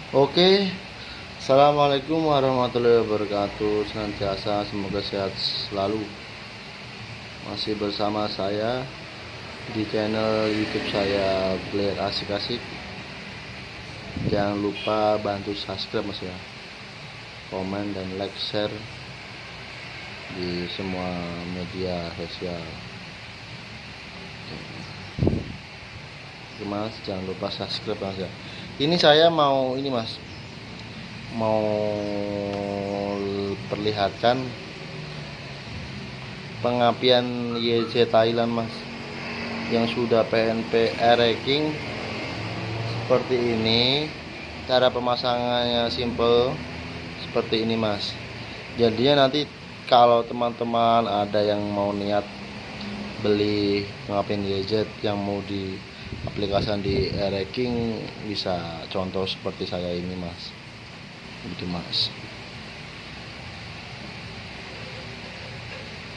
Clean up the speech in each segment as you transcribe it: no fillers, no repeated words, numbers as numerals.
Oke, assalamualaikum warahmatullahi wabarakatuh. Senantiasa semoga sehat selalu. Masih bersama saya di channel YouTube saya, Blair Asik-asik. Jangan lupa bantu subscribe mas ya, komen dan like, share di semua media sosial. Mas, jangan lupa subscribe mas ya. Ini saya mau mau perlihatkan pengapian YZ Thailand mas, yang sudah PNP ranking seperti ini. Cara pemasangannya simple seperti ini mas. Jadinya nanti kalau teman-teman ada yang mau niat beli pengapian YZ yang mau di aplikasikan di ranking, bisa contoh seperti saya ini mas, gitu mas.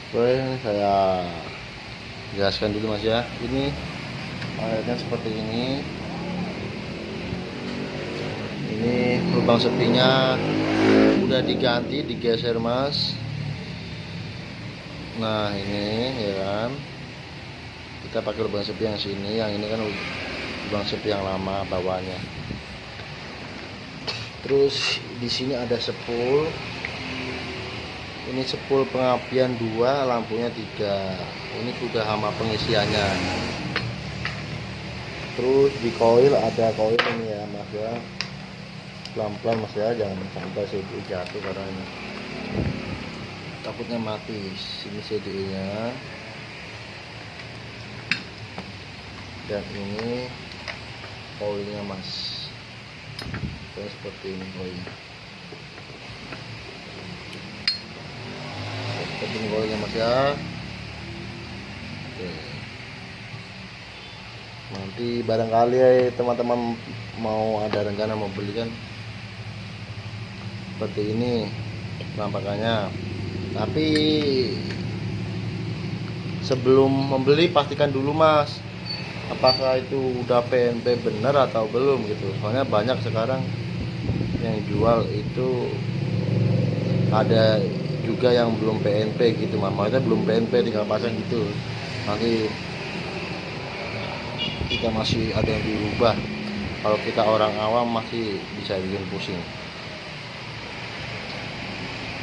Oke, saya jelaskan dulu mas ya. Ini airnya seperti ini lubang sepinya udah diganti, digeser mas. Nah ini ya kan, kita pakai lubang sepi yang sini, yang ini kan lubang sepi yang lama bawahnya. Terus di sini ada spool. Ini spool pengapian 2, lampunya 3. Ini sudah hama pengisiannya. Terus di koil ada koil ini ya mas ya. Pelan-pelan mas ya, jangan sampai CD jatuh karena ini takutnya mati. Sini CD nya, dan ini koilnya mas. Dan seperti ini koilnya. Seperti ini koilnya mas ya. Oke. Nanti barangkali teman-teman mau ada rencana mau beli kan, seperti ini penampakannya. Tapi sebelum membeli pastikan dulu mas, apakah itu udah PNP bener atau belum gitu. Soalnya banyak sekarang yang jual itu ada juga yang belum PNP gitu, mamanya belum PNP tinggal pasang gitu. Nanti kita masih ada yang dirubah. Kalau kita orang awam masih bisa bikin pusing.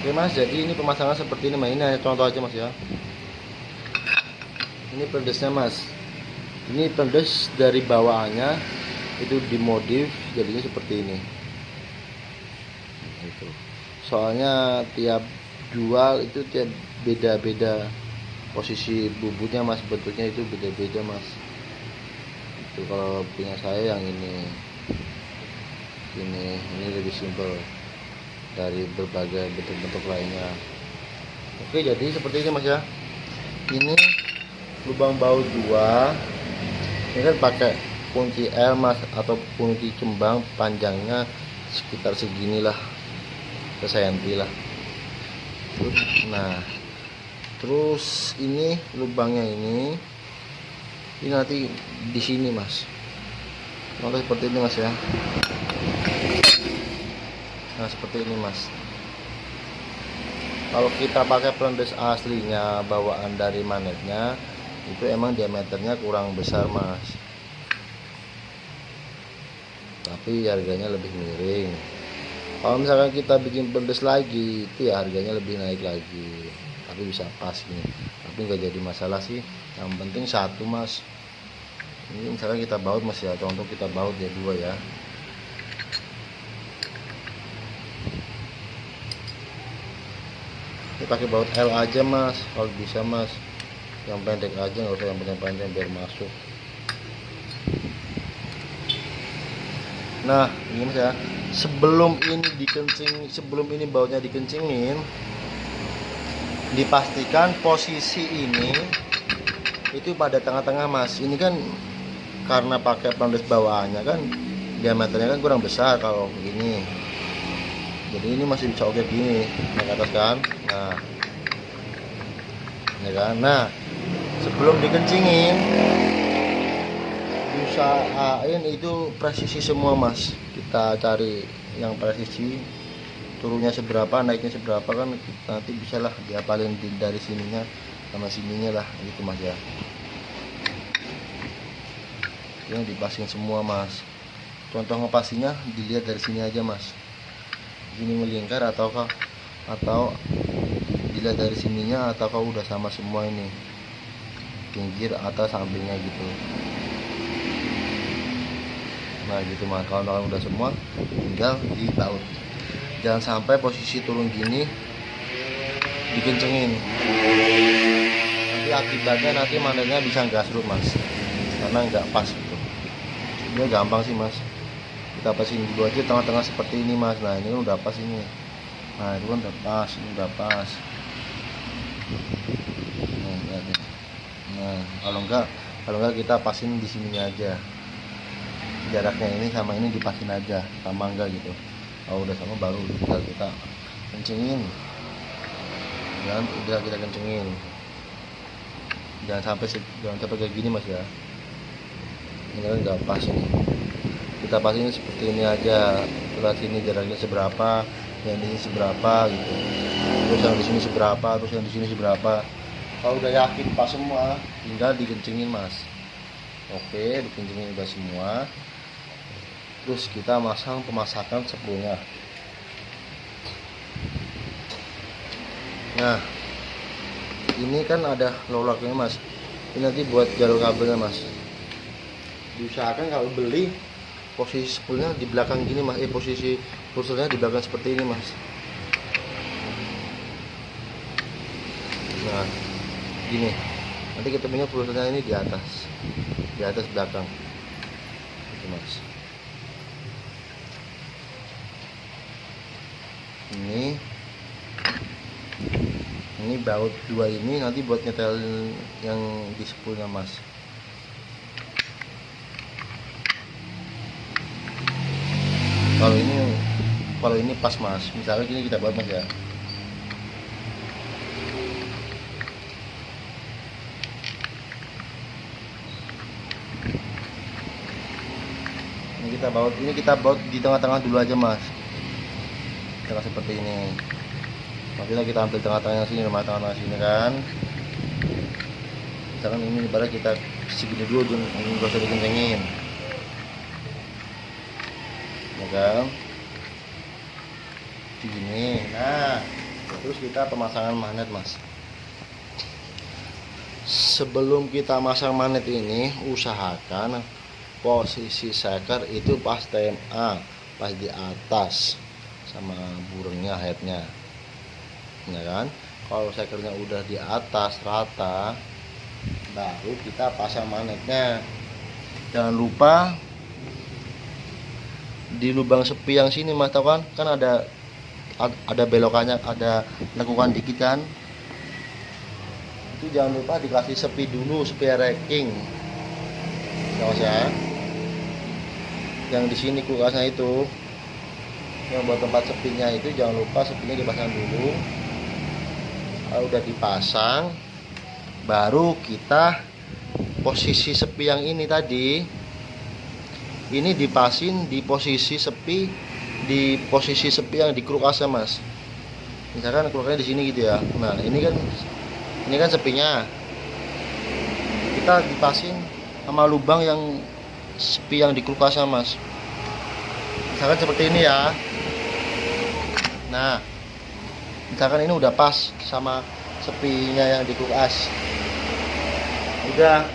Oke mas, jadi ini pemasangan seperti ini mas. Ini hanya contoh aja mas ya. Ini pedesnya mas. Ini pedes dari bawaannya itu dimodif jadinya seperti ini. Itu. Soalnya tiap jual itu tiap beda-beda posisi bubutnya mas, bentuknya itu beda-beda mas. Itu kalau punya saya yang ini lebih simpel dari berbagai bentuk-bentuk lainnya. Oke, jadi seperti ini mas ya. Ini lubang baut 2. Ini kan pakai kunci L mas, atau kunci kembang, panjangnya sekitar seginilah, sesenti lah. Nah, terus ini lubangnya ini nanti di sini mas. Contoh seperti ini mas ya. Nah seperti ini mas. Kalau kita pakai pelendes aslinya bawaan dari magnetnya, itu emang diameternya kurang besar mas, tapi harganya lebih miring. Kalau misalkan kita bikin pelendes lagi, itu ya harganya lebih naik lagi, tapi bisa pas nih. Tapi nggak jadi masalah sih, yang penting satu mas. Ini misalkan kita baut mas ya, contoh kita baut ya 2 ya. Ini pakai baut L aja mas, kalau bisa mas. Yang pendek aja, nggak usah yang panjang-panjang biar masuk. Nah ini mas ya, sebelum ini bautnya dikencingin, dipastikan posisi ini itu pada tengah-tengah mas. Ini kan karena pakai pelendes bawaannya kan diameternya kan kurang besar kalau begini, jadi ini masih bisa oke gini naik ke atas kan. Nah ya kan, nah sebelum dikencingin Usahain itu presisi semua mas, kita cari yang presisi, turunnya seberapa naiknya seberapa kan nanti bisa lah diapalin dari sininya sama sininya lah gitu mas ya. Yang dipasin semua mas, contoh ngepasinya dilihat dari sini aja mas, ini melingkar atau dilihat dari sininya atau udah sama semua ini pinggir atas sampingnya gitu. Nah gitu mas, kalau udah semua tinggal dibaut, jangan sampai posisi turun gini dikencengin, nanti akibatnya nanti manetnya bisa gasrut mas, karena nggak pas gitu. Ini gampang sih mas, kita pasin dulu aja tengah-tengah seperti ini mas. Nah ini udah pas ini, nah itu kan udah pas, ini udah pas. Nah kalau enggak kita pasin di sininya aja, jaraknya ini sama ini dipasin aja, sama enggak gitu. Kalau udah sama baru kita kencengin, dan udah kita kencengin, jangan sampai kayak gini mas ya. Ini kan nggak pas ini, kita pasin seperti ini aja. Lihat sini jaraknya seberapa, yang di sini seberapa gitu, terus yang di sini seberapa, terus yang di sini seberapa. Kalau udah yakin pas semua tinggal dikencengin mas. Oke, dikencengin udah semua, terus kita masang pemasakan sepulnya. Nah ini kan ada lolaknya mas, ini nanti buat jalur kabelnya mas. Diusahakan kalau beli posisi sepulnya di belakang gini mas, posisi pulsernya di belakang seperti ini mas. Nah gini, nanti ketemunya pulsernya ini di atas belakang itu mas. Ini baut dua ini nanti buat nyetel yang di sepulnya mas. Kalau ini pas mas, misalnya gini kita buat mas ya. Ini kita baut di tengah-tengah dulu aja mas, tengah seperti ini. Nanti kita ambil tengah-tengah sini, tengah sini kan. Misalkan ini ibarat kita segini dulu, ini gak usah dikencengin, ya kan? Segini. Nah, terus kita pemasangan magnet mas. Sebelum kita masang magnet ini, usahakan posisi seker itu pas TMA, pas di atas sama burungnya, headnya, ya kan? Kalau sekernya udah di atas rata, baru kita pasang magnetnya. Jangan lupa di lubang sepi yang sini mas, tau kan ada belokannya, ada lekukan dikit kan, itu jangan lupa dikasih sepi dulu, sepi racking ya mas ya. Yang di sini kulkasnya itu, yang buat tempat sepinya itu, jangan lupa sepinya dipasang dulu. Kalau udah dipasang, baru kita posisi sepi yang ini tadi, ini dipasin di posisi sepi, yang di kulkasnya mas. Misalkan kulkasnya di sini gitu ya. Nah ini kan sepinya, kita dipasin sama lubang yang sepi yang di kulkasnya mas. Misalkan seperti ini ya. Nah misalkan ini udah pas sama sepinya yang di kulkas, udah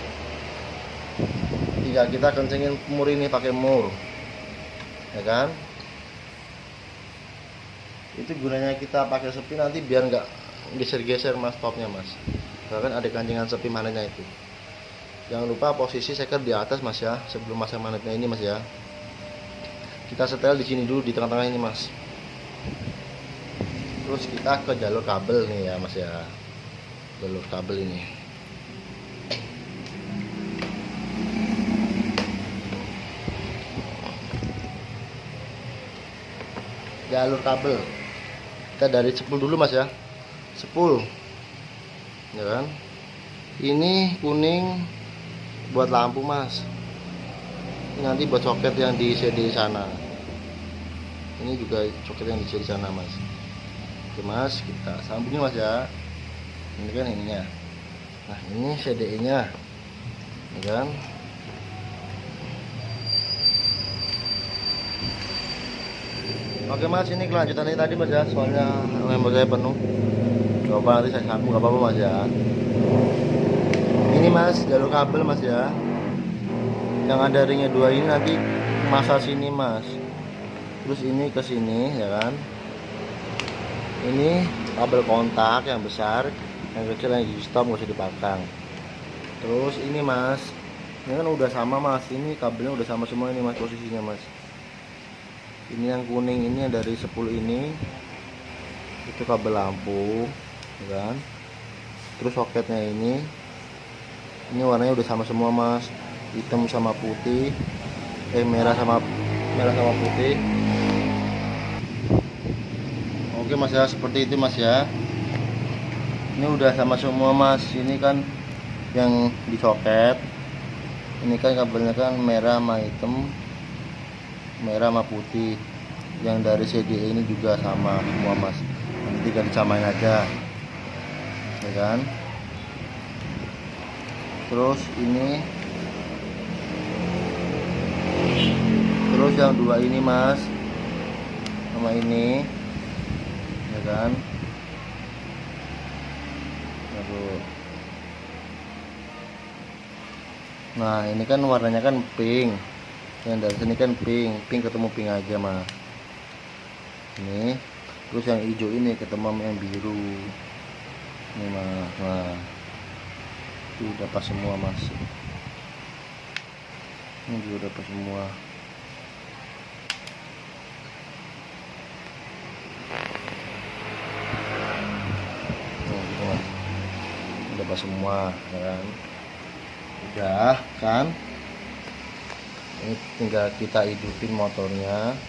tinggal kita kencengin mur ini pakai mur, ya kan? Itu gunanya kita pakai sepi nanti biar nggak geser-geser mas topnya mas. Misalkan ada kancingan sepi magnetnya itu, jangan lupa posisi seker di atas mas ya, sebelum masang magnetnya ini mas ya. Kita setel di sini dulu, di tengah-tengah ini mas. Terus kita ke jalur kabel nih ya mas ya, jalur kabel ini. Jalur kabel kita dari sepul dulu mas ya, sepul, ya kan? Ini kuning buat lampu mas, Ini nanti buat soket yang di CD sana. Ini juga soket yang di CD sana mas. Oke mas, kita sambungin mas ya. Ini kan ininya. Nah ini CDE nya, ini kan. Oke mas, ini kelanjutannya tadi mas ya, soalnya member saya penuh. Coba nanti saya sambung, gak apa-apa mas ya. Ini mas, jalur kabel mas ya. Yang ada ringnya 2 ini nanti masa sini mas. Terus ini ke sini ya kan. Ini kabel kontak yang besar, yang kecil yang di stop nggak usah dipasang. Terus ini mas, ini kan udah sama mas. Ini kabelnya udah sama semua ini mas posisinya mas. Ini yang kuning ini yang dari 10 ini itu kabel lampu ya kan. Terus soketnya ini warnanya udah sama semua mas, hitam sama putih, merah sama putih. Oke mas ya, seperti itu mas ya. Ini udah sama semua mas. Ini kan yang di soket, ini kan kabelnya kan merah sama hitam, merah sama putih. Yang dari CDE ini juga sama semua mas, nanti kan disamain aja ya kan. Terus ini, terus yang 2 ini mas sama ini ya kan. Aduh. Nah ini kan warnanya kan pink, yang dari sini kan pink ketemu pink aja mas. Ini terus yang hijau ini ketemu yang biru ini mas. Nah itu udah pas semua mas, ini juga udah pas semua. Nah, gitu mas, udah pas semua ya kan. Udah kan, ini tinggal kita hidupin motornya.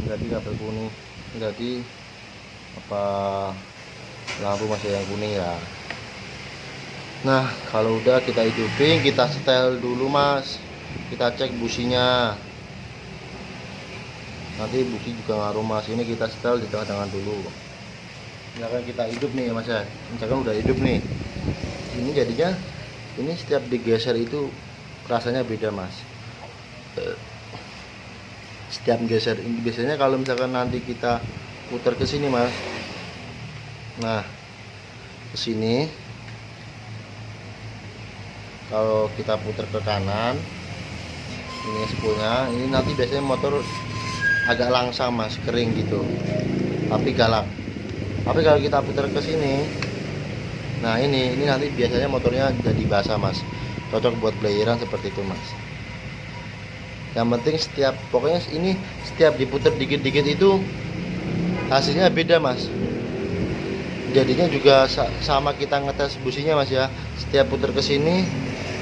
Jadi kabel kuning, jadi apa lampu masih yang kuning ya. Nah kalau udah kita hidupin, kita setel dulu mas, kita cek businya. Nanti busi juga ngaruh mas. Ini kita setel di tengah-tengah dulu. Misalkan kita hidup nih mas ya, misalkan udah hidup nih, ini jadinya ini setiap digeser itu rasanya beda mas. Setiap geser ini biasanya kalau misalkan nanti kita putar ke sini mas, nah ke sini, kalau kita putar ke kanan ini spoolnya, ini nanti biasanya motor agak langsam mas, kering gitu tapi galak. Tapi kalau kita putar ke sini, nah ini nanti biasanya motornya jadi basah mas, cocok buat playeran seperti itu mas. Yang penting pokoknya ini setiap diputar dikit-dikit itu hasilnya beda mas. Jadinya juga sama kita ngetes businya mas ya. Setiap putar ke sini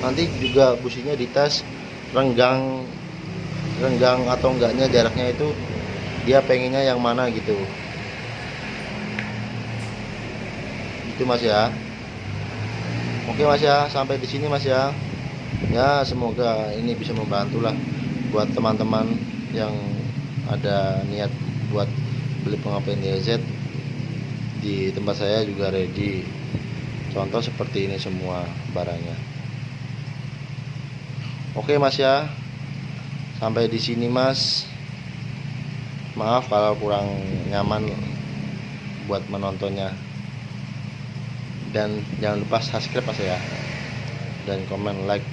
nanti juga businya dites renggang atau enggaknya, jaraknya itu dia pengennya yang mana gitu. Itu mas ya. Oke mas ya, sampai di sini mas ya. Ya semoga ini bisa membantu lah buat teman-teman yang ada niat buat beli pengapian DZ. Di tempat saya juga ready, contoh seperti ini semua barangnya. Oke mas ya, sampai di sini mas. Maaf kalau kurang nyaman buat menontonnya, dan jangan lupa subscribe mas ya, dan komen, like.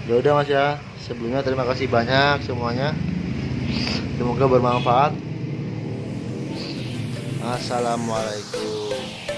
Udah mas ya, sebelumnya terima kasih banyak semuanya, semoga bermanfaat. Assalamualaikum.